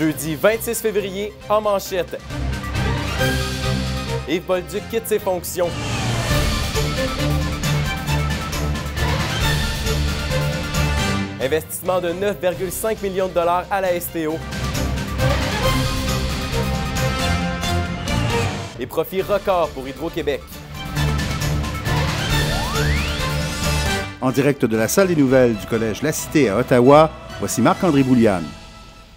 Jeudi 26 février, en manchette. Yves Bolduc quitte ses fonctions. Investissement de 9,5 millions de dollars à la STO. Et profit record pour Hydro-Québec. En direct de la salle des nouvelles du Collège La Cité à Ottawa, voici Marc-André Bouliane.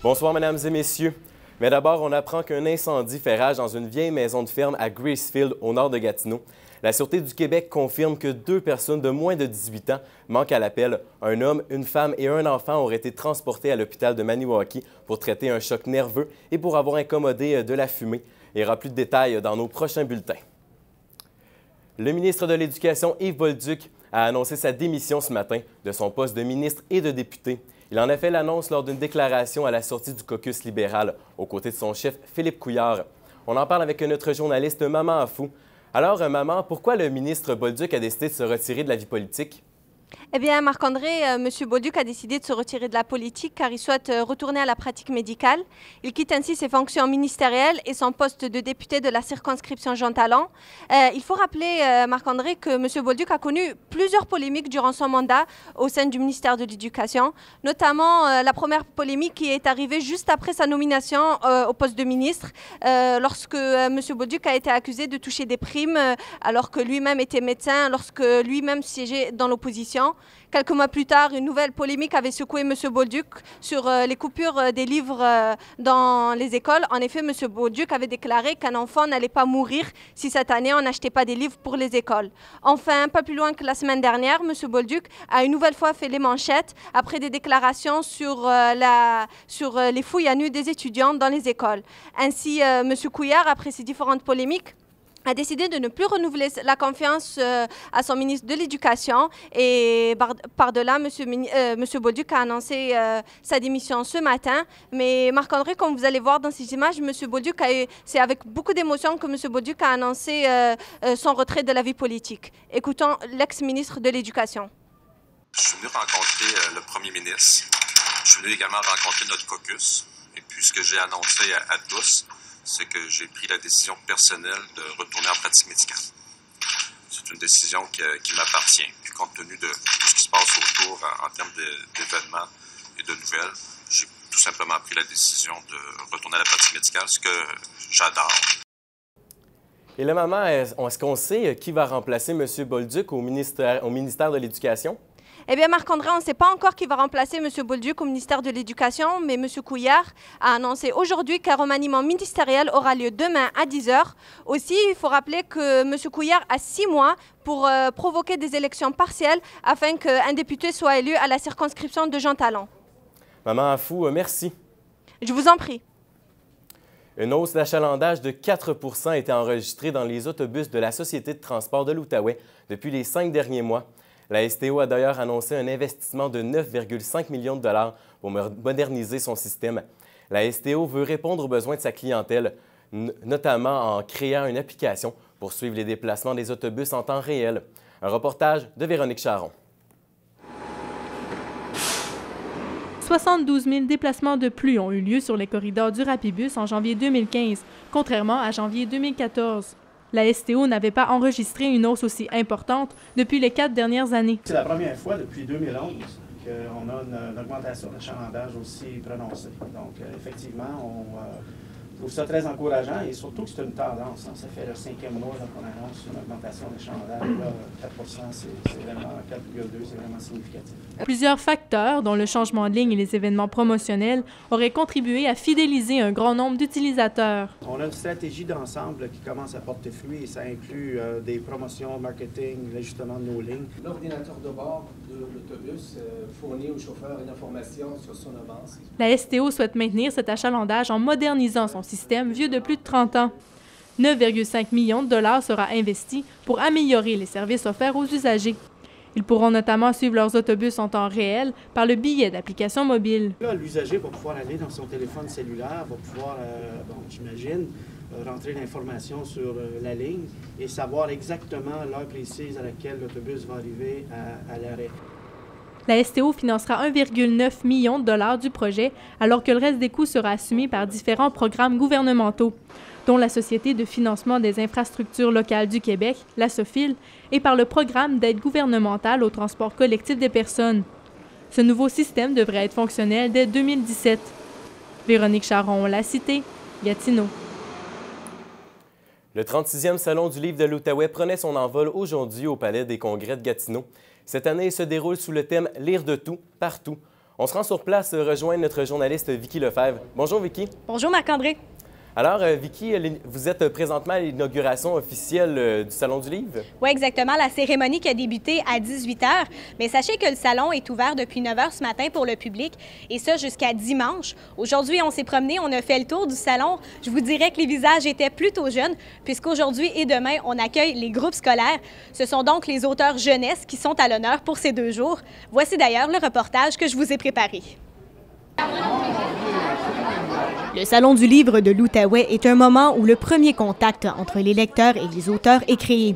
Bonsoir, mesdames et messieurs. Mais d'abord, on apprend qu'un incendie fait rage dans une vieille maison de ferme à Gracefield, au nord de Gatineau. La Sûreté du Québec confirme que 2 personnes de moins de 18 ans manquent à l'appel. Un homme, une femme et un enfant auraient été transportés à l'hôpital de Maniwaki pour traiter un choc nerveux et pour avoir incommodé de la fumée. Il y aura plus de détails dans nos prochains bulletins. Le ministre de l'Éducation, Yves Bolduc, a annoncé sa démission ce matin de son poste de ministre et de député. Il en a fait l'annonce lors d'une déclaration à la sortie du caucus libéral, aux côtés de son chef, Philippe Couillard. On en parle avec notre journaliste Maman Afou. Alors, Maman, pourquoi le ministre Bolduc a décidé de se retirer de la vie politique? Eh bien, Marc-André, M. Bolduc a décidé de se retirer de la politique car il souhaite retourner à la pratique médicale. Il quitte ainsi ses fonctions ministérielles et son poste de député de la circonscription Jean Talon. Il faut rappeler, Marc-André, que M. Bolduc a connu plusieurs polémiques durant son mandat au sein du ministère de l'Éducation, notamment la première polémique qui est arrivée juste après sa nomination au poste de ministre, lorsque M. Bolduc a été accusé de toucher des primes alors que lui-même était médecin, lorsque lui-même siégeait dans l'opposition. Quelques mois plus tard, une nouvelle polémique avait secoué M. Bolduc sur les coupures des livres dans les écoles. En effet, M. Bolduc avait déclaré qu'un enfant n'allait pas mourir si cette année on n'achetait pas des livres pour les écoles. Enfin, pas plus loin que la semaine dernière, M. Bolduc a une nouvelle fois fait les manchettes après des déclarations sur les fouilles à nu des étudiants dans les écoles. Ainsi, M. Couillard, après ces différentes polémiques, a décidé de ne plus renouveler la confiance à son ministre de l'Éducation et par-delà, M. Bolduc a annoncé sa démission ce matin. Mais Marc-André, comme vous allez voir dans ces images, c'est avec beaucoup d'émotion que M. Bolduc a annoncé son retrait de la vie politique. Écoutons l'ex-ministre de l'Éducation. Je suis venu rencontrer le premier ministre. Je suis venu également rencontrer notre caucus. Et puis ce que j'ai annoncé à tous, c'est que j'ai pris la décision personnelle de retourner en pratique médicale. C'est une décision qui m'appartient. Puis compte tenu de tout ce qui se passe autour en termes d'événements et de nouvelles, j'ai tout simplement pris la décision de retourner à la pratique médicale, ce que j'adore. Et là, Maman, est-ce qu'on sait qui va remplacer M. Bolduc au ministère de l'Éducation? Eh bien, Marc-André, on ne sait pas encore qui va remplacer M. Bolduc au ministère de l'Éducation, mais M. Couillard a annoncé aujourd'hui qu'un remaniement ministériel aura lieu demain à 10 h. Aussi, il faut rappeler que M. Couillard a 6 mois pour provoquer des élections partielles afin qu'un député soit élu à la circonscription de Jean Talon. Maman Afou, merci. Je vous en prie. Une hausse d'achalandage de 4 % a été enregistrée dans les autobus de la Société de transport de l'Outaouais depuis les 5 derniers mois. La STO a d'ailleurs annoncé un investissement de 9,5 millions de dollars pour moderniser son système. La STO veut répondre aux besoins de sa clientèle, notamment en créant une application pour suivre les déplacements des autobus en temps réel. Un reportage de Véronique Charon. 72 000 déplacements de plus ont eu lieu sur les corridors du Rapibus en janvier 2015, contrairement à janvier 2014. La STO n'avait pas enregistré une hausse aussi importante depuis les 4 dernières années. C'est la première fois depuis 2011 qu'on a une augmentation d'achalandage aussi prononcée. Donc, effectivement, on trouve ça très encourageant et surtout que c'est une tendance. Ça fait le 5e mois qu'on annonce une augmentation d'achalandage. 4 %, c'est vraiment 4,2 %, c'est vraiment significatif. Plusieurs facteurs, dont le changement de ligne et les événements promotionnels, auraient contribué à fidéliser un grand nombre d'utilisateurs. On a une stratégie d'ensemble qui commence à porter fruit et ça inclut des promotions, marketing, l'ajustement de nos lignes. L'ordinateur de bord de l'autobus fournit au chauffeur une information sur son avance. La STO souhaite maintenir cet achalandage en modernisant son système vieux de plus de 30 ans. 9,5 millions de dollars sera investi pour améliorer les services offerts aux usagers. Ils pourront notamment suivre leurs autobus en temps réel par le billet d'application mobile. Là, l'usager va pouvoir aller dans son téléphone cellulaire, va pouvoir, j'imagine, rentrer l'information sur la ligne et savoir exactement l'heure précise à laquelle l'autobus va arriver à l'arrêt. La STO financera 1,9 million de dollars du projet, alors que le reste des coûts sera assumé par différents programmes gouvernementaux, dont la Société de financement des infrastructures locales du Québec, la SOFIL, et par le Programme d'aide gouvernementale au transport collectif des personnes. Ce nouveau système devrait être fonctionnel dès 2017. Véronique Charon, La Cité, Gatineau. Le 36e Salon du livre de l'Outaouais prenait son envol aujourd'hui au Palais des Congrès de Gatineau. Cette année, il se déroule sous le thème « Lire de tout, partout ». On se rend sur place rejoindre notre journaliste Vicky Lefebvre. Bonjour Vicky. Bonjour Marc-André. Alors, Vicky, vous êtes présentement à l'inauguration officielle du Salon du Livre? Oui, exactement. La cérémonie qui a débuté à 18 h. Mais sachez que le salon est ouvert depuis 9 h ce matin pour le public, et ça jusqu'à dimanche. Aujourd'hui, on s'est promené, on a fait le tour du salon. Je vous dirais que les visages étaient plutôt jeunes, puisqu'aujourd'hui et demain, on accueille les groupes scolaires. Ce sont donc les auteurs jeunesse qui sont à l'honneur pour ces 2 jours. Voici d'ailleurs le reportage que je vous ai préparé. Le Salon du livre de l'Outaouais est un moment où le premier contact entre les lecteurs et les auteurs est créé.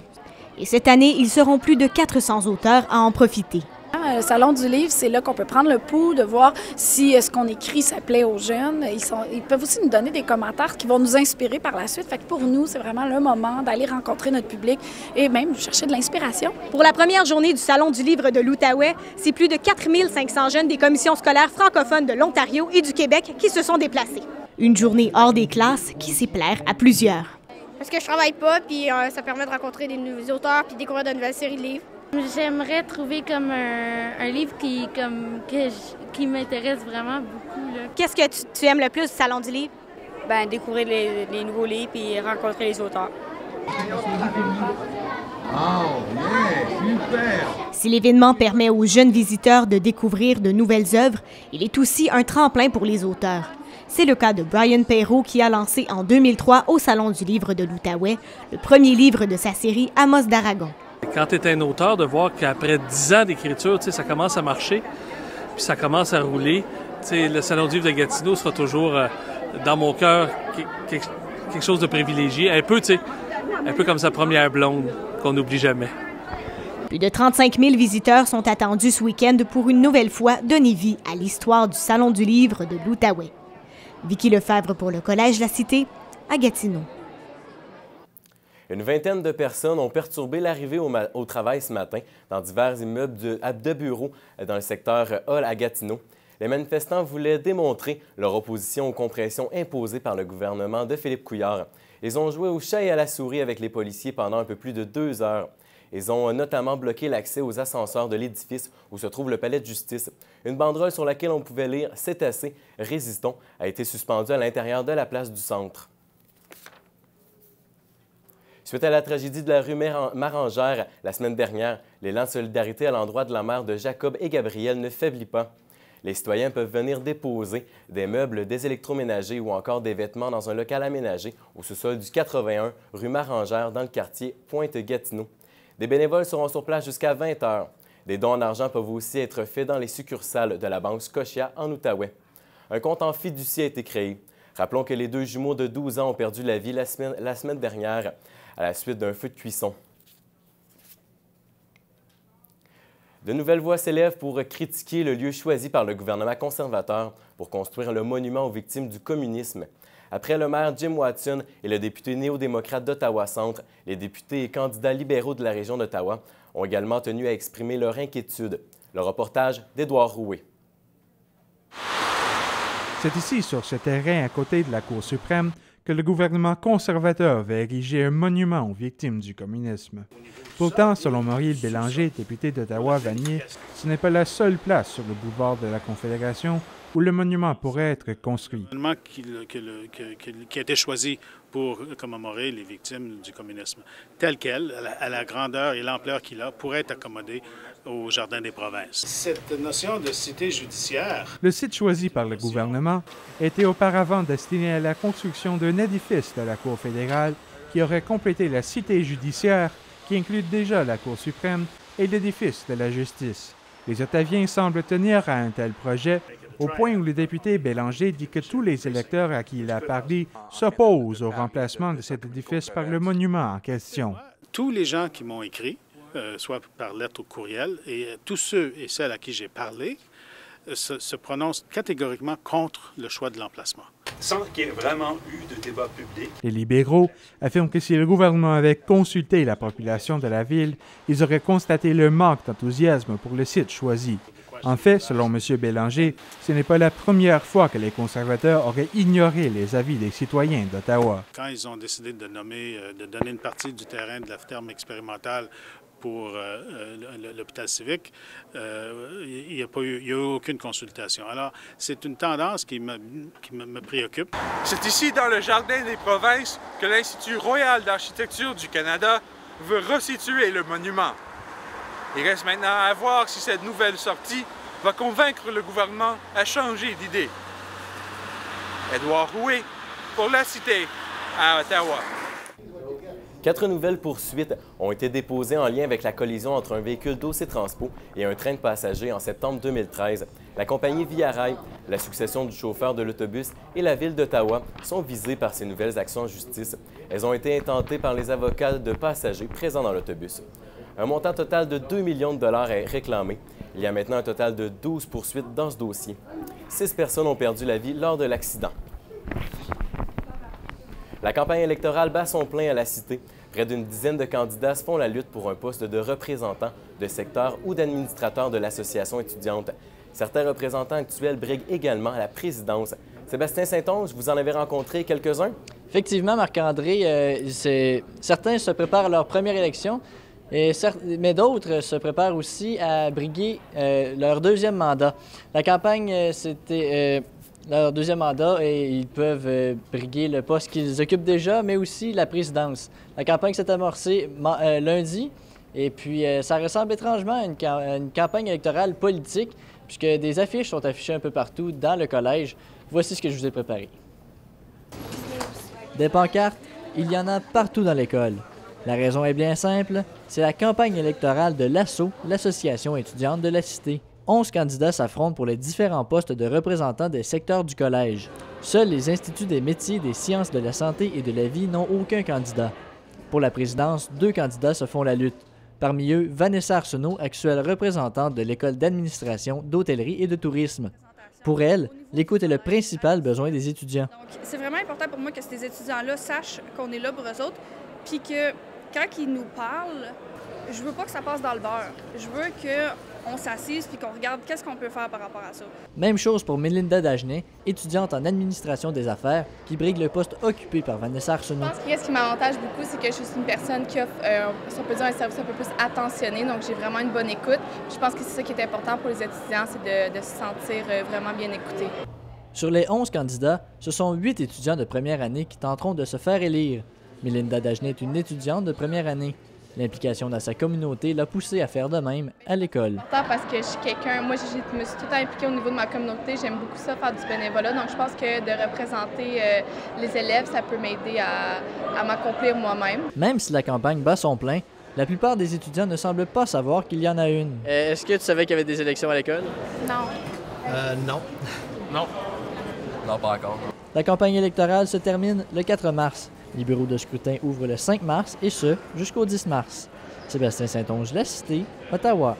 Et cette année, ils seront plus de 400 auteurs à en profiter. Le Salon du livre, c'est là qu'on peut prendre le pouls de voir si ce qu'on écrit, ça plaît aux jeunes. Ils peuvent aussi nous donner des commentaires qui vont nous inspirer par la suite. Fait que pour nous, c'est vraiment le moment d'aller rencontrer notre public et même chercher de l'inspiration. Pour la première journée du Salon du livre de l'Outaouais, c'est plus de 4500 jeunes des commissions scolaires francophones de l'Ontario et du Québec qui se sont déplacés. Une journée hors des classes qui sait plaire à plusieurs. Parce que je travaille pas, puis ça permet de rencontrer des nouveaux auteurs puis découvrir de nouvelles séries de livres. J'aimerais trouver comme un livre qui m'intéresse vraiment beaucoup. Qu'est-ce que tu aimes le plus du Salon du livre? Ben, découvrir les nouveaux livres et rencontrer les auteurs. Si l'événement permet aux jeunes visiteurs de découvrir de nouvelles œuvres, il est aussi un tremplin pour les auteurs. C'est le cas de Brian Perrault qui a lancé en 2003 au Salon du livre de l'Outaouais le premier livre de sa série Amos d'Aragon. Quand tu es un auteur, de voir qu'après 10 ans d'écriture, ça commence à marcher, puis ça commence à rouler. Le Salon du livre de Gatineau sera toujours, dans mon cœur, quelque chose de privilégié. Un peu comme sa première blonde, qu'on n'oublie jamais. Plus de 35 000 visiteurs sont attendus ce week-end pour une nouvelle fois donner vie à l'histoire du Salon du livre de l'Outaouais. Vicky Lefebvre pour le Collège La Cité, à Gatineau. Une vingtaine de personnes ont perturbé l'arrivée au travail ce matin dans divers immeubles de bureaux dans le secteur Hall à Gatineau. Les manifestants voulaient démontrer leur opposition aux compressions imposées par le gouvernement de Philippe Couillard. Ils ont joué au chat et à la souris avec les policiers pendant un peu plus de 2 heures. Ils ont notamment bloqué l'accès aux ascenseurs de l'édifice où se trouve le palais de justice. Une banderole sur laquelle on pouvait lire « C'est assez, résistons » a été suspendue à l'intérieur de la place du centre. Suite à la tragédie de la rue Marangère la semaine dernière, l'élan de solidarité à l'endroit de la mère de Jacob et Gabriel ne faiblit pas. Les citoyens peuvent venir déposer des meubles, des électroménagers ou encore des vêtements dans un local aménagé au sous-sol du 81 rue Marangère dans le quartier Pointe-Gatineau. Des bénévoles seront sur place jusqu'à 20 h. Des dons en argent peuvent aussi être faits dans les succursales de la Banque Scotia en Outaouais. Un compte en fiducie a été créé. Rappelons que les 2 jumeaux de 12 ans ont perdu la vie la semaine dernière à la suite d'un feu de cuisson. De nouvelles voix s'élèvent pour critiquer le lieu choisi par le gouvernement conservateur pour construire le monument aux victimes du communisme. Après le maire Jim Watson et le député néo-démocrate d'Ottawa-Centre, les députés et candidats libéraux de la région d'Ottawa ont également tenu à exprimer leur inquiétude. Le reportage d'Édouard Rouet. C'est ici, sur ce terrain à côté de la Cour suprême, que le gouvernement conservateur va ériger un monument aux victimes du communisme. Pourtant, selon Maurice Bélanger, député d'Ottawa-Vanier, ce n'est pas la seule place sur le boulevard de la Confédération où le monument pourrait être construit. Le monument qui a été choisi pour commémorer les victimes du communisme, tel quel, à la grandeur et l'ampleur qu'il a, pourrait être accommodé au Jardin des Provinces. Cette notion de cité judiciaire... Le site choisi par le gouvernement était auparavant destiné à la construction d'un édifice de la Cour fédérale qui aurait complété la cité judiciaire qui inclut déjà la Cour suprême et l'édifice de la justice. Les Ottaviens semblent tenir à un tel projet, au point où le député Bélanger dit que tous les électeurs à qui il a parlé s'opposent au remplacement de cet édifice par le monument en question. Tous les gens qui m'ont écrit soit par lettre ou courriel, et tous ceux et celles à qui j'ai parlé se prononcent catégoriquement contre le choix de l'emplacement. Sans qu'il y ait vraiment eu de débat public. Les libéraux affirment que si le gouvernement avait consulté la population de la ville, ils auraient constaté le manque d'enthousiasme pour le site choisi. En fait, selon M. Bélanger, ce n'est pas la première fois que les conservateurs auraient ignoré les avis des citoyens d'Ottawa. Quand ils ont décidé de donner une partie du terrain de la ferme expérimentale pour l'hôpital civique, il n'y a eu aucune consultation. Alors, c'est une tendance qui me préoccupe. C'est ici, dans le Jardin des provinces, que l'Institut royal d'architecture du Canada veut resituer le monument. Il reste maintenant à voir si cette nouvelle sortie va convaincre le gouvernement à changer d'idée. Édouard Rouet, pour La Cité, à Ottawa. 4 nouvelles poursuites ont été déposées en lien avec la collision entre un véhicule d'OC Transpo et un train de passagers en septembre 2013. La compagnie Via Rail, la succession du chauffeur de l'autobus et la Ville d'Ottawa sont visées par ces nouvelles actions en justice. Elles ont été intentées par les avocats de passagers présents dans l'autobus. Un montant total de 2 millions de dollars est réclamé. Il y a maintenant un total de 12 poursuites dans ce dossier. 6 personnes ont perdu la vie lors de l'accident. La campagne électorale bat son plein à la Cité. Près d'une dizaine de candidats se font la lutte pour un poste de représentant de secteur ou d'administrateur de l'association étudiante. Certains représentants actuels briguent également à la présidence. Sébastien Saint-Onge, vous en avez rencontré quelques-uns? Effectivement, Marc-André, certains se préparent à leur première élection, mais d'autres se préparent aussi à briguer leur deuxième mandat. La campagne, c'était leur deuxième mandat et ils peuvent briguer le poste qu'ils occupent déjà, mais aussi la présidence. La campagne s'est amorcée lundi et puis ça ressemble étrangement à une campagne électorale politique puisque des affiches sont affichées un peu partout dans le collège. Voici ce que je vous ai préparé. Des pancartes, il y en a partout dans l'école. La raison est bien simple, c'est la campagne électorale de l'ASSO, l'Association étudiante de la Cité. 11 candidats s'affrontent pour les différents postes de représentants des secteurs du collège. Seuls les instituts des métiers, des sciences de la santé et de la vie n'ont aucun candidat. Pour la présidence, 2 candidats se font la lutte. Parmi eux, Vanessa Arsenault, actuelle représentante de l'École d'administration, d'hôtellerie et de tourisme. Pour elle, l'écoute est le principal besoin des étudiants. C'est vraiment important pour moi que ces étudiants-là sachent qu'on est là pour eux autres, puis que quand ils nous parlent, je veux pas que ça passe dans le beurre. Je veux qu'on s'assise puis qu'on regarde qu'est-ce qu'on peut faire par rapport à ça. Même chose pour Mélinda Dagenet, étudiante en administration des affaires, qui brigue le poste occupé par Vanessa Arsenault. Je pense que ce qui m'avantage beaucoup, c'est que je suis une personne qui offre, si on peut dire, un service un peu plus attentionné, donc j'ai vraiment une bonne écoute. Je pense que c'est ça qui est important pour les étudiants, c'est de se sentir vraiment bien écoutés. Sur les 11 candidats, ce sont 8 étudiants de première année qui tenteront de se faire élire. Mélinda Dagenet est une étudiante de première année. L'implication dans sa communauté l'a poussée à faire de même à l'école. Parce que je suis quelqu'un, moi je me suis tout le temps impliquée au niveau de ma communauté, j'aime beaucoup ça, faire du bénévolat, donc je pense que de représenter les élèves, ça peut m'aider à m'accomplir moi-même. Même si la campagne bat son plein, la plupart des étudiants ne semblent pas savoir qu'il y en a une. Est-ce que tu savais qu'il y avait des élections à l'école? Non. Non. Non. Non, pas encore. La campagne électorale se termine le 4 mars. Les bureaux de scrutin ouvrent le 5 mars et ce, jusqu'au 10 mars. Sébastien Saint-Onge, La Cité, Ottawa.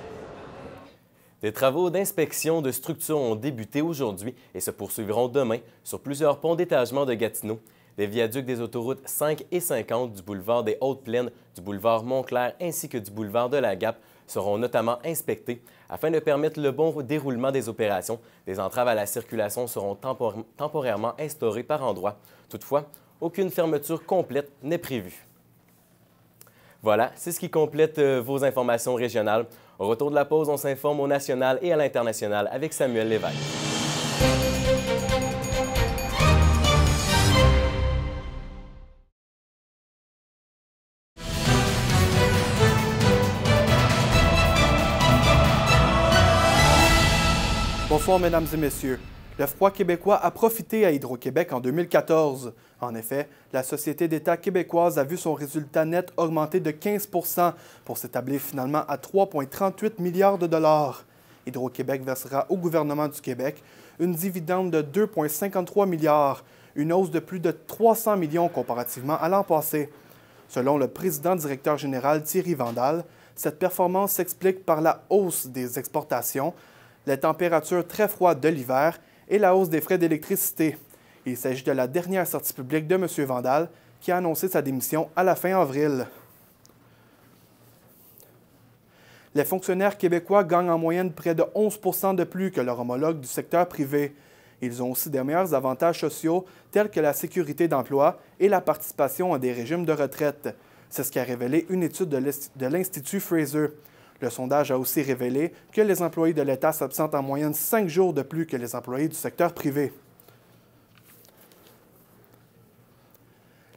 Des travaux d'inspection de structures ont débuté aujourd'hui et se poursuivront demain sur plusieurs ponts d'étagement de Gatineau. Les viaducs des autoroutes 5 et 50 du boulevard des Hautes-Plaines, du boulevard Montclair ainsi que du boulevard de la Gap seront notamment inspectés afin de permettre le bon déroulement des opérations. Des entraves à la circulation seront temporairement instaurées par endroits. Toutefois, aucune fermeture complète n'est prévue. Voilà, c'est ce qui complète vos informations régionales. Au retour de la pause, on s'informe au national et à l'international avec Samuel Lévesque. Bonsoir, mesdames et messieurs. Le froid québécois a profité à Hydro-Québec en 2014. En effet, la Société d'État québécoise a vu son résultat net augmenter de 15 % pour s'établir finalement à 3,38 milliards de dollars. Hydro-Québec versera au gouvernement du Québec une dividende de 2,53 milliards, une hausse de plus de 300 millions comparativement à l'an passé. Selon le président-directeur général Thierry Vandal, Cette performance s'explique par la hausse des exportations, les températures très froides de l'hiver et la hausse des frais d'électricité. Il s'agit de la dernière sortie publique de M. Vandal, qui a annoncé sa démission à la fin avril. Les fonctionnaires québécois gagnent en moyenne près de 11 % de plus que leurs homologues du secteur privé. Ils ont aussi des meilleurs avantages sociaux tels que la sécurité d'emploi et la participation à des régimes de retraite. C'est ce qu'a révélé une étude de l'Institut Fraser. Le sondage a aussi révélé que les employés de l'État s'absentent en moyenne 5 jours de plus que les employés du secteur privé.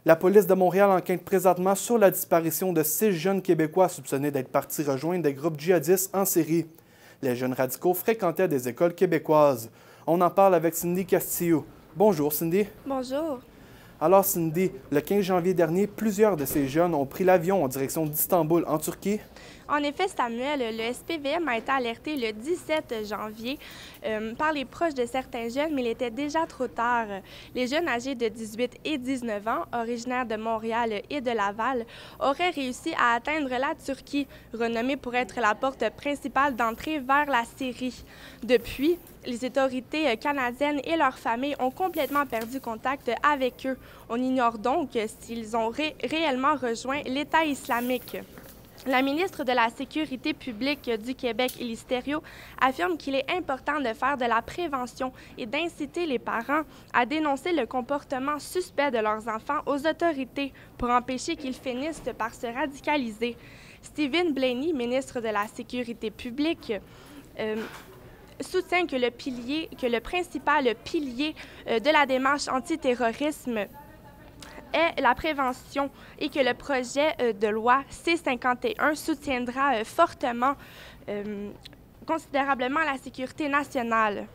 La police de Montréal enquête présentement sur la disparition de 6 jeunes Québécois soupçonnés d'être partis rejoindre des groupes djihadistes en Syrie. Les jeunes radicaux fréquentaient des écoles québécoises. On en parle avec Cindy Castillo. Bonjour Cindy. Bonjour. Alors Cindy, le 15 janvier dernier, plusieurs de ces jeunes ont pris l'avion en direction d'Istanbul, en Turquie. En effet, Samuel, le SPVM a été alerté le 17 janvier par les proches de certains jeunes, mais il était déjà trop tard. Les jeunes âgés de 18 et 19 ans, originaires de Montréal et de Laval, auraient réussi à atteindre la Turquie, renommée pour être la porte principale d'entrée vers la Syrie. Depuis, les autorités canadiennes et leurs familles ont complètement perdu contact avec eux. On ignore donc s'ils ont réellement rejoint l'État islamique. La ministre de la Sécurité publique du Québec, Élise Thériault, affirme qu'il est important de faire de la prévention et d'inciter les parents à dénoncer le comportement suspect de leurs enfants aux autorités pour empêcher qu'ils finissent par se radicaliser. Stephen Blaney, ministre de la Sécurité publique, soutient que le principal pilier de la démarche antiterrorisme est la prévention et que le projet de loi C-51 soutiendra fortement, considérablement la sécurité nationale.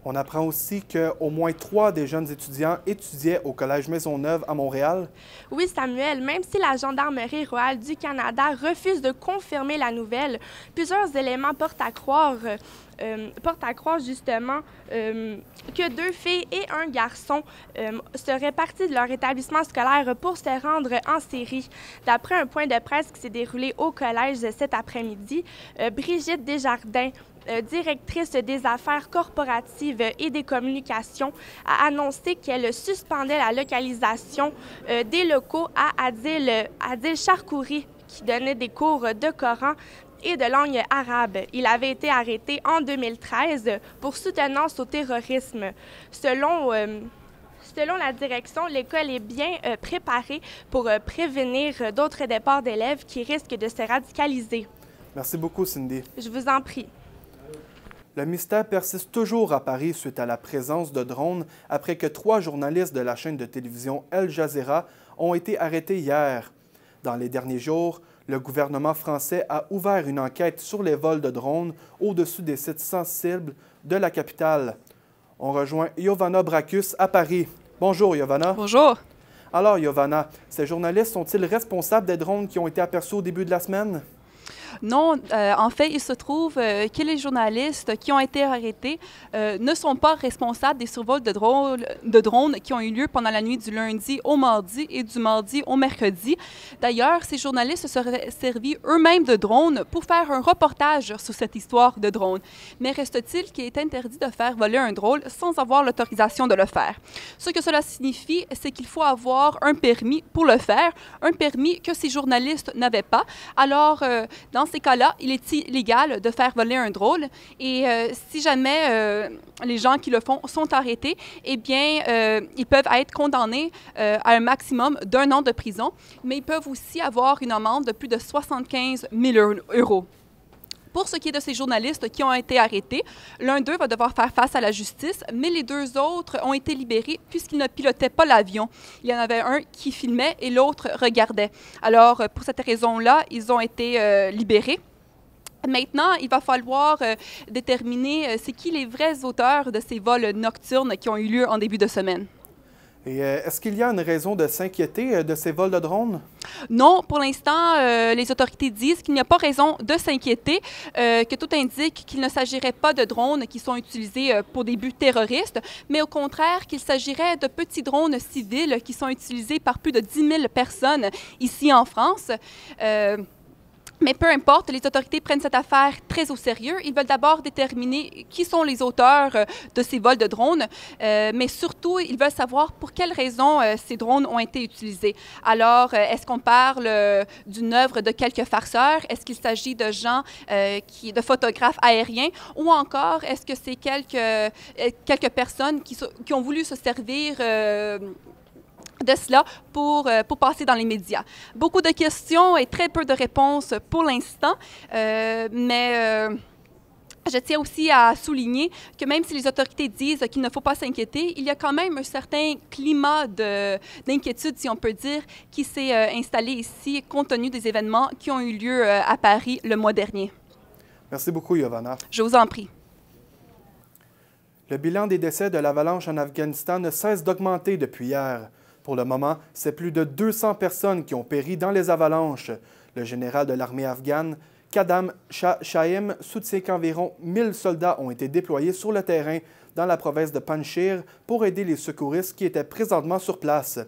On apprend aussi qu'au moins 3 des jeunes étudiants étudiaient au Collège Maisonneuve à Montréal. Oui, Samuel, même si la Gendarmerie royale du Canada refuse de confirmer la nouvelle, plusieurs éléments portent à croire justement que 2 filles et un garçon seraient partis de leur établissement scolaire pour se rendre en Syrie. D'après un point de presse qui s'est déroulé au collège cet après-midi, Brigitte Desjardins, directrice des affaires corporatives et des communications, a annoncé qu'elle suspendait la localisation des locaux à Adil Charkouri, qui donnait des cours de Coran et de langue arabe. Il avait été arrêté en 2013 pour soutenance au terrorisme. Selon la direction, l'école est bien préparée pour prévenir d'autres départs d'élèves qui risquent de se radicaliser. Merci beaucoup, Cindy. Je vous en prie. Le mystère persiste toujours à Paris suite à la présence de drones après que 3 journalistes de la chaîne de télévision Al Jazeera ont été arrêtés hier. Dans les derniers jours, le gouvernement français a ouvert une enquête sur les vols de drones au-dessus des sites sensibles de la capitale. On rejoint Yovana Bracus à Paris. Bonjour, Yovana. Bonjour. Alors, Yovana, ces journalistes sont-ils responsables des drones qui ont été aperçus au début de la semaine? Non, en fait, il se trouve que les journalistes qui ont été arrêtés ne sont pas responsables des survols de drones qui ont eu lieu pendant la nuit du lundi au mardi et du mardi au mercredi. D'ailleurs, ces journalistes se seraient servis eux-mêmes de drones pour faire un reportage sur cette histoire de drones. Mais reste-t-il qu'il est interdit de faire voler un drone sans avoir l'autorisation de le faire. Ce que cela signifie, c'est qu'il faut avoir un permis pour le faire, un permis que ces journalistes n'avaient pas. Alors, dans ces cas-là, il est illégal de faire voler un drone et si jamais les gens qui le font sont arrêtés, eh bien, ils peuvent être condamnés à un maximum d'1 an de prison, mais ils peuvent aussi avoir une amende de plus de 75 000 €. Pour ce qui est de ces journalistes qui ont été arrêtés, l'un d'eux va devoir faire face à la justice, mais les 2 autres ont été libérés puisqu'ils ne pilotaient pas l'avion. Il y en avait un qui filmait et l'autre regardait. Alors, pour cette raison-là, ils ont été libérés. Maintenant, il va falloir déterminer c'est qui les vrais auteurs de ces vols nocturnes qui ont eu lieu en début de semaine. Et est-ce qu'il y a une raison de s'inquiéter de ces vols de drones? Non, pour l'instant, les autorités disent qu'il n'y a pas raison de s'inquiéter, que tout indique qu'il ne s'agirait pas de drones qui sont utilisés pour des buts terroristes, mais au contraire qu'il s'agirait de petits drones civils qui sont utilisés par plus de 10 000 personnes ici en France. Mais peu importe, les autorités prennent cette affaire très au sérieux. Ils veulent d'abord déterminer qui sont les auteurs de ces vols de drones, mais surtout, ils veulent savoir pour quelles raisons ces drones ont été utilisés. Alors, est-ce qu'on parle d'une œuvre de quelques farceurs? Est-ce qu'il s'agit de gens, de photographes aériens? Ou encore, est-ce que c'est quelques personnes qui ont voulu se servir de cela pour passer dans les médias? Beaucoup de questions et très peu de réponses pour l'instant, mais je tiens aussi à souligner que même si les autorités disent qu'il ne faut pas s'inquiéter, il y a quand même un certain climat d'inquiétude, si on peut dire, qui s'est installé ici compte tenu des événements qui ont eu lieu à Paris le mois dernier. Merci beaucoup, Yovana. Je vous en prie. Le bilan des décès de l'avalanche en Afghanistan ne cesse d'augmenter depuis hier. Pour le moment, c'est plus de 200 personnes qui ont péri dans les avalanches. Le général de l'armée afghane, Qadam Shaim, soutient qu'environ 1000 soldats ont été déployés sur le terrain dans la province de Panjshir pour aider les secouristes qui étaient présentement sur place.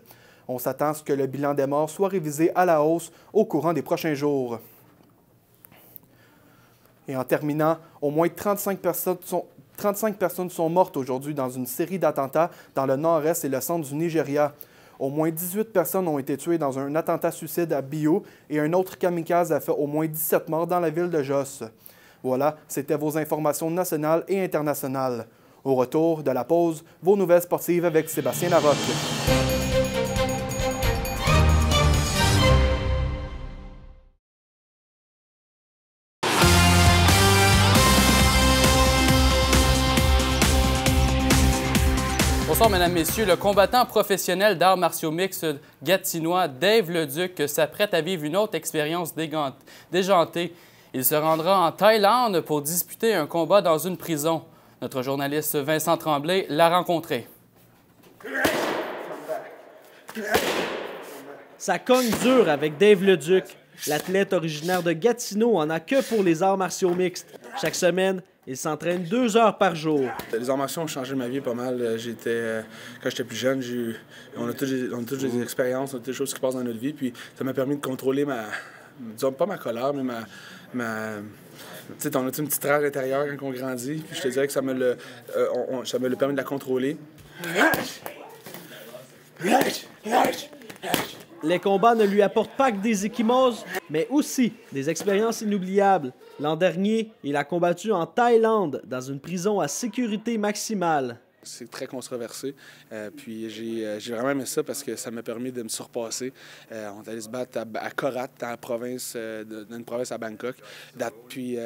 On s'attend à ce que le bilan des morts soit révisé à la hausse au courant des prochains jours. Et en terminant, au moins 35 personnes sont mortes aujourd'hui dans une série d'attentats dans le nord-est et le centre du Nigeria. Au moins 18 personnes ont été tuées dans un attentat-suicide à Bio et un autre kamikaze a fait au moins 17 morts dans la ville de Jos. Voilà, c'était vos informations nationales et internationales. Au retour de la pause, vos nouvelles sportives avec Sébastien Larocque. Bonsoir, mesdames, messieurs. Le combattant professionnel d'arts martiaux mixtes gatinois Dave Leduc s'apprête à vivre une autre expérience déjantée. Il se rendra en Thaïlande pour disputer un combat dans une prison. Notre journaliste Vincent Tremblay l'a rencontré. Ça cogne dur avec Dave Leduc. L'athlète originaire de Gatineau en a que pour les arts martiaux mixtes. Chaque semaine, il s'entraîne 2 heures par jour. Les arts martiaux ont changé ma vie pas mal. Quand j'étais plus jeune, on a tous des expériences, on a toutes des choses qui passent dans notre vie. Puis ça m'a permis de contrôler disons pas ma colère, mais tu sais, on a une petite rage intérieure quand on grandit. Puis je te dirais que ça me l'a permis de la contrôler. Les combats ne lui apportent pas que des ecchymoses, mais aussi des expériences inoubliables. L'an dernier, il a combattu en Thaïlande, dans une prison à sécurité maximale. C'est très controversé, puis j'ai vraiment aimé ça parce que ça m'a permis de me surpasser. On est allé se battre à Korat, dans une province à Bangkok. Puis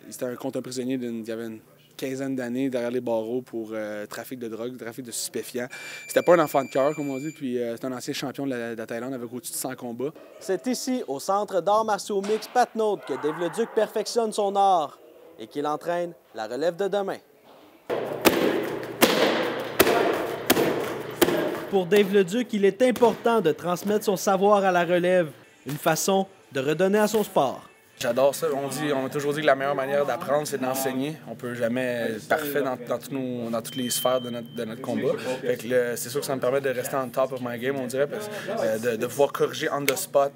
c'était contre un prisonnier il y avait une quinzaine d'années derrière les barreaux pour trafic de drogue, trafic de stupéfiants. C'était pas un enfant de cœur, comme on dit, puis c'est un ancien champion de la Thaïlande avec au-dessus de 100 combats. C'est ici, au Centre d'arts martiaux mixtes Patnaud, que Dave Leduc perfectionne son art et qu'il entraîne la relève de demain. Pour Dave Leduc, il est important de transmettre son savoir à la relève, une façon de redonner à son sport. J'adore ça. On a toujours dit que la meilleure manière d'apprendre, c'est d'enseigner. On peut jamais être parfait dans toutes les sphères de notre combat. C'est sûr que ça me permet de rester en top of my game, on dirait, de pouvoir corriger on the spot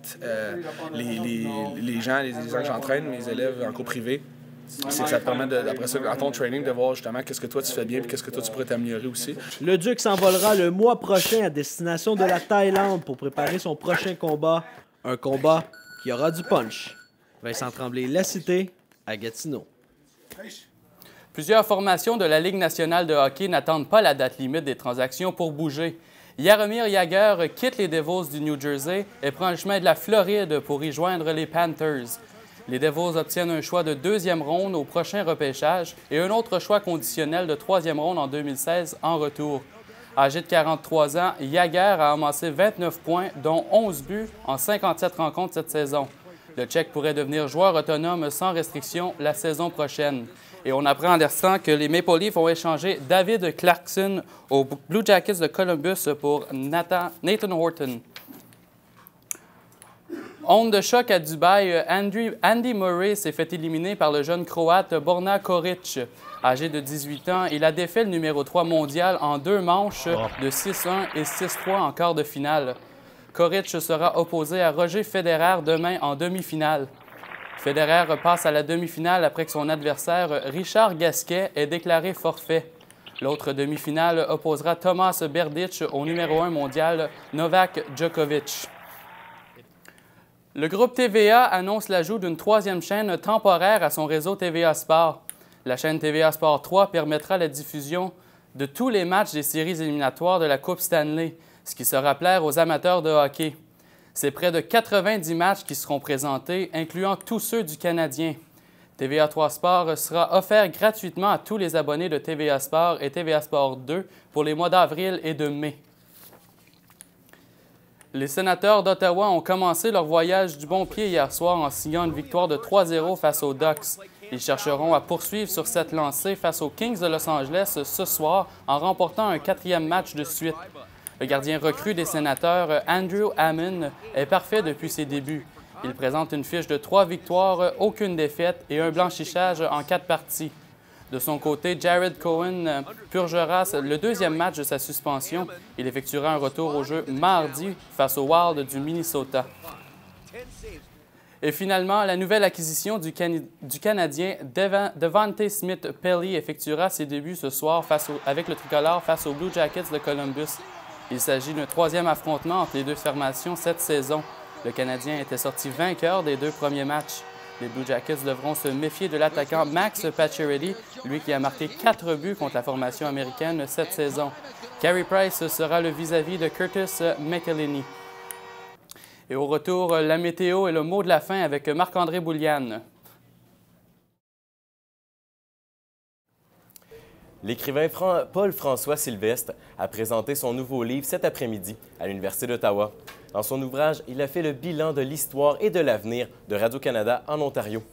les gens que j'entraîne, mes élèves en cours privé. C'est que ça te permet, après ça, dans ton training, de voir justement qu'est-ce que toi tu fais bien et qu'est-ce que toi tu pourrais t'améliorer aussi. Leduc s'envolera le mois prochain à destination de la Thaïlande pour préparer son prochain combat. Un combat qui aura du punch. Vincent Tremblay, La Cité, à Gatineau. Plusieurs formations de la Ligue nationale de hockey n'attendent pas la date limite des transactions pour bouger. Jaromir Jagr quitte les Devils du New Jersey et prend le chemin de la Floride pour y joindre les Panthers. Les Devils obtiennent un choix de 2e ronde au prochain repêchage et un autre choix conditionnel de 3e ronde en 2016 en retour. Âgé de 43 ans, Jagr a amassé 29 points, dont 11 buts en 57 rencontres cette saison. Le Tchèque pourrait devenir joueur autonome sans restriction la saison prochaine. Et on apprend en l'instant que les Maple Leafs ont échangé David Clarkson aux Blue Jackets de Columbus pour Nathan Horton. Onde de choc à Dubaï, Andy Murray s'est fait éliminer par le jeune Croate Borna Coric. Âgé de 18 ans, il a défait le numéro 3 mondial en 2 manches de 6-1 et 6-3 en quart de finale. Coric sera opposé à Roger Federer demain en demi-finale. Federer passe à la demi-finale après que son adversaire Richard Gasquet ait déclaré forfait. L'autre demi-finale opposera Thomas Berdych au numéro 1 mondial Novak Djokovic. Le groupe TVA annonce l'ajout d'une troisième chaîne temporaire à son réseau TVA Sport. La chaîne TVA Sport 3 permettra la diffusion de tous les matchs des séries éliminatoires de la Coupe Stanley, ce qui sera plaire aux amateurs de hockey. C'est près de 90 matchs qui seront présentés, incluant tous ceux du Canadien. TVA 3 Sport sera offert gratuitement à tous les abonnés de TVA Sport et TVA Sport 2 pour les mois d'avril et de mai. Les sénateurs d'Ottawa ont commencé leur voyage du bon pied hier soir en signant une victoire de 3-0 face aux Ducks. Ils chercheront à poursuivre sur cette lancée face aux Kings de Los Angeles ce soir en remportant un 4e match de suite. Le gardien recru des sénateurs, Andrew Hammond, est parfait depuis ses débuts. Il présente une fiche de 3 victoires, aucune défaite et un blanchissage en 4 parties. De son côté, Jared Cohen purgera le 2e match de sa suspension. Il effectuera un retour au jeu mardi face au Wild du Minnesota. Et finalement, la nouvelle acquisition du Canadien Devante Smith-Pelly effectuera ses débuts ce soir avec le tricolore face aux Blue Jackets de Columbus. Il s'agit d'un 3e affrontement entre les deux formations cette saison. Le Canadien était sorti vainqueur des 2 premiers matchs. Les Blue Jackets devront se méfier de l'attaquant Max Pacioretty, lui qui a marqué 4 buts contre la formation américaine cette saison. Carey Price sera le vis-à-vis de Curtis McElhinney. Et au retour, la météo et le mot de la fin avec Marc-André Bouliane. L'écrivain Paul-François Sylvestre a présenté son nouveau livre cet après-midi à l'Université d'Ottawa. Dans son ouvrage, il a fait le bilan de l'histoire et de l'avenir de Radio-Canada en Ontario.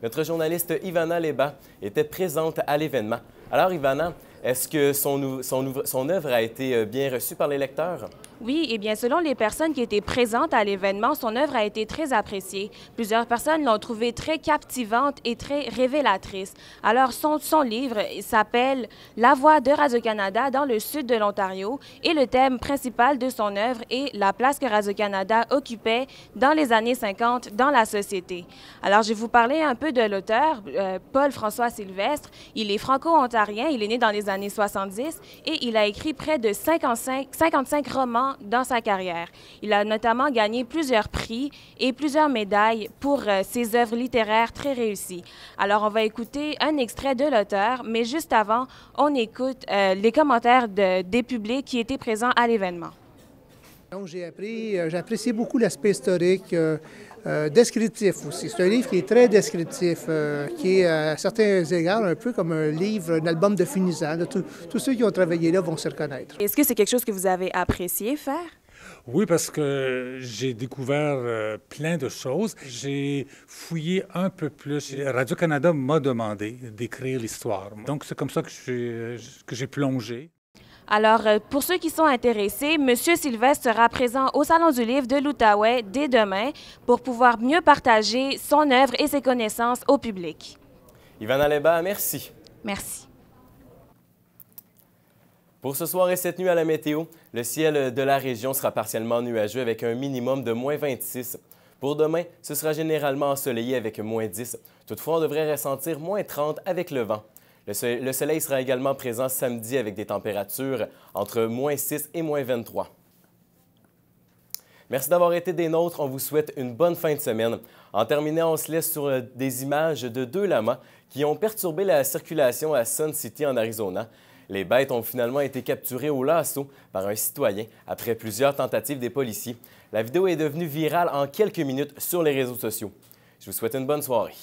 Notre journaliste Ivana Leba était présente à l'événement. Alors Ivana, est-ce que son œuvre a été bien reçue par les lecteurs? Oui, et bien selon les personnes qui étaient présentes à l'événement, son œuvre a été très appréciée. Plusieurs personnes l'ont trouvée très captivante et très révélatrice. Alors son livre s'appelle « La voix de Radio-Canada dans le sud de l'Ontario » et le thème principal de son œuvre est la place que Radio-Canada occupait dans les années 50 dans la société. Alors je vais vous parler un peu de l'auteur, Paul-François Sylvestre. Il est franco-ontarien, il est né dans les années 70 et il a écrit près de 55 romans dans sa carrière. Il a notamment gagné plusieurs prix et plusieurs médailles pour ses œuvres littéraires très réussies. Alors, on va écouter un extrait de l'auteur, mais juste avant, on écoute les commentaires des publics qui étaient présents à l'événement. Donc, j'ai apprécié beaucoup l'aspect historique, descriptif aussi. C'est un livre qui est très descriptif, qui est à certains égards un peu comme un livre, un album de finissant. Tous ceux qui ont travaillé là vont se reconnaître. Est-ce que c'est quelque chose que vous avez apprécié faire? Oui, parce que j'ai découvert plein de choses. J'ai fouillé un peu plus. Radio-Canada m'a demandé d'écrire l'histoire. Donc, c'est comme ça que j'ai plongé. Alors, pour ceux qui sont intéressés, M. Sylvestre sera présent au Salon du Livre de l'Outaouais dès demain pour pouvoir mieux partager son œuvre et ses connaissances au public. Ivana Leba, merci. Merci. Pour ce soir et cette nuit à la météo, le ciel de la région sera partiellement nuageux avec un minimum de moins 26. Pour demain, ce sera généralement ensoleillé avec moins 10. Toutefois, on devrait ressentir moins 30 avec le vent. Le soleil sera également présent samedi avec des températures entre moins 6 et moins 23. Merci d'avoir été des nôtres. On vous souhaite une bonne fin de semaine. En terminant, on se laisse sur des images de 2 lamas qui ont perturbé la circulation à Sun City en Arizona. Les bêtes ont finalement été capturées au lasso par un citoyen après plusieurs tentatives des policiers. La vidéo est devenue virale en quelques minutes sur les réseaux sociaux. Je vous souhaite une bonne soirée.